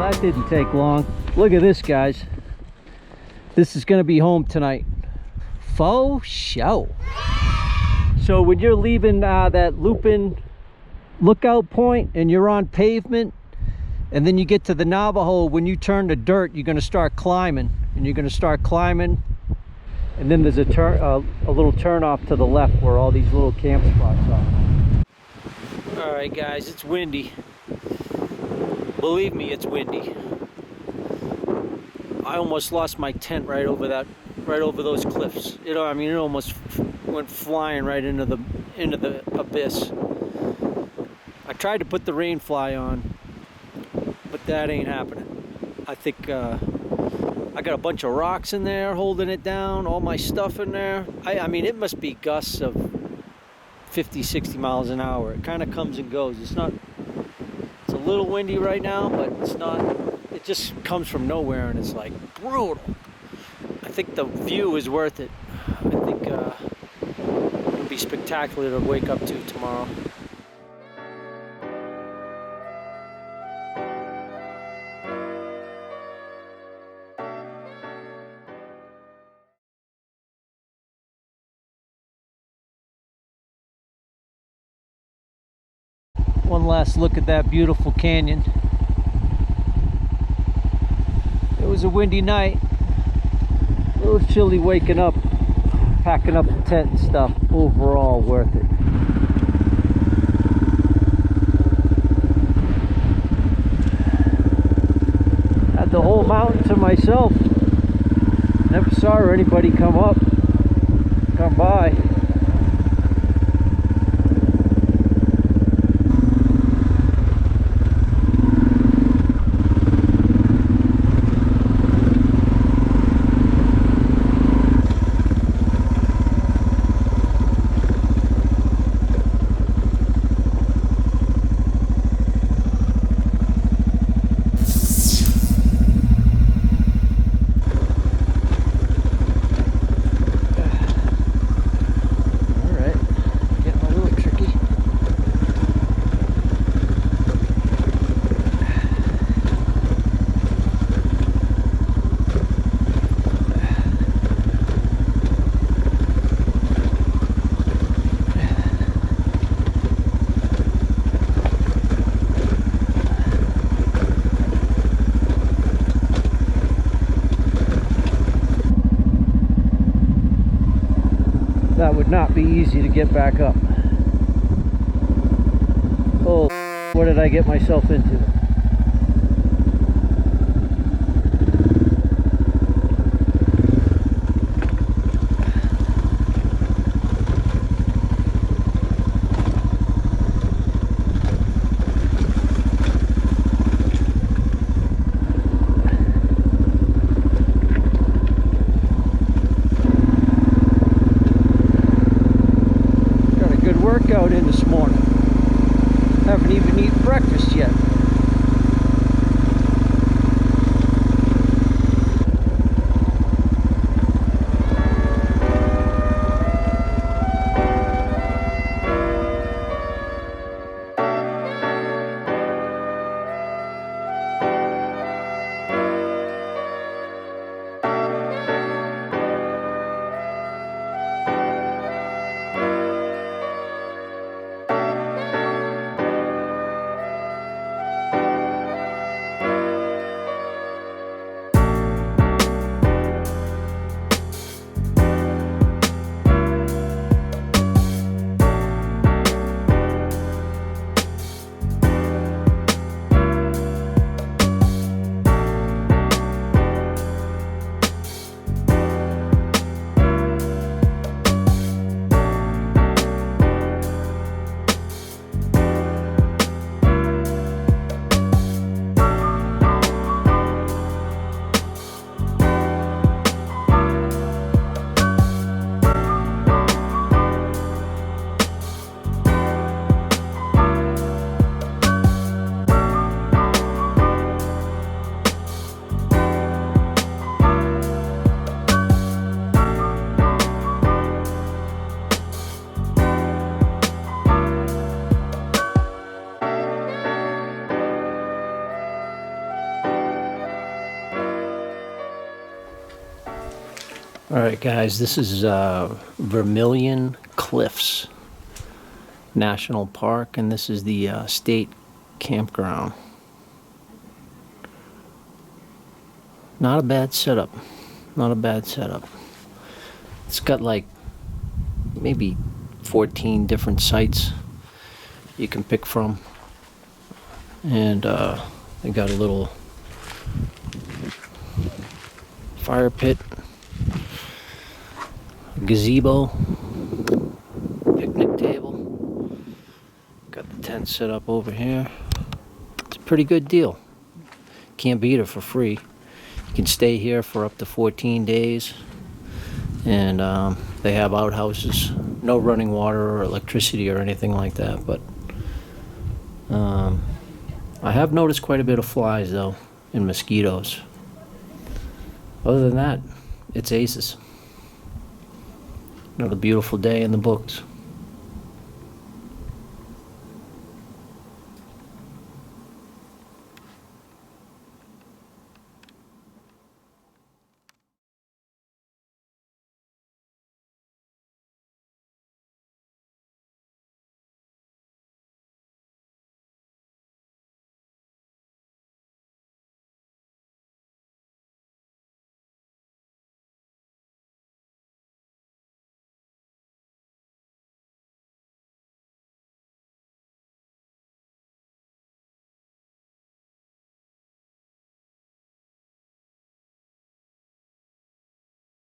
That didn't take long. Look at this, guys. This is gonna be home tonight. Faux show. So when you're leaving that loop-in lookout point and you're on pavement, and then you get to the Navajo, when you turn to dirt, you're gonna start climbing, and you're gonna start climbing, and then there's a little turn off to the left where all these little camp spots are. All right, guys, it's windy. Believe me, it's windy. I almost lost my tent right over those cliffs. You know, I mean, it almost went flying right into the abyss. I tried to put the rain fly on, but that ain't happening. I think I got a bunch of rocks in there holding it down, all my stuff in there. I mean, it must be gusts of 50, 60 miles an hour. It kind of comes and goes. It's a little windy right now, but it's not, it just comes from nowhere and it's like brutal. I think the view is worth it. I think it'll be spectacular to wake up to tomorrow. One last look at that beautiful canyon. It was a windy night. A little chilly waking up, packing up the tent and stuff. Overall, worth it. Had the whole mountain to myself. Never saw anybody come by. That would not be easy to get back up. Oh, what did I get myself into? Workout in this morning. Haven't even eaten breakfast yet. Alright guys, this is Vermilion Cliffs National Park, and this is the state campground. Not a bad setup. Not a bad setup. It's got like maybe 14 different sites you can pick from. And they got a little fire pit, gazebo, picnic table. Got the tent set up over here. It's a pretty good deal. Can't beat it for free. You can stay here for up to 14 days. And they have outhouses. No running water or electricity or anything like that. But I have noticed quite a bit of flies though, and mosquitoes. Other than that, it's aces. Another beautiful day in the books.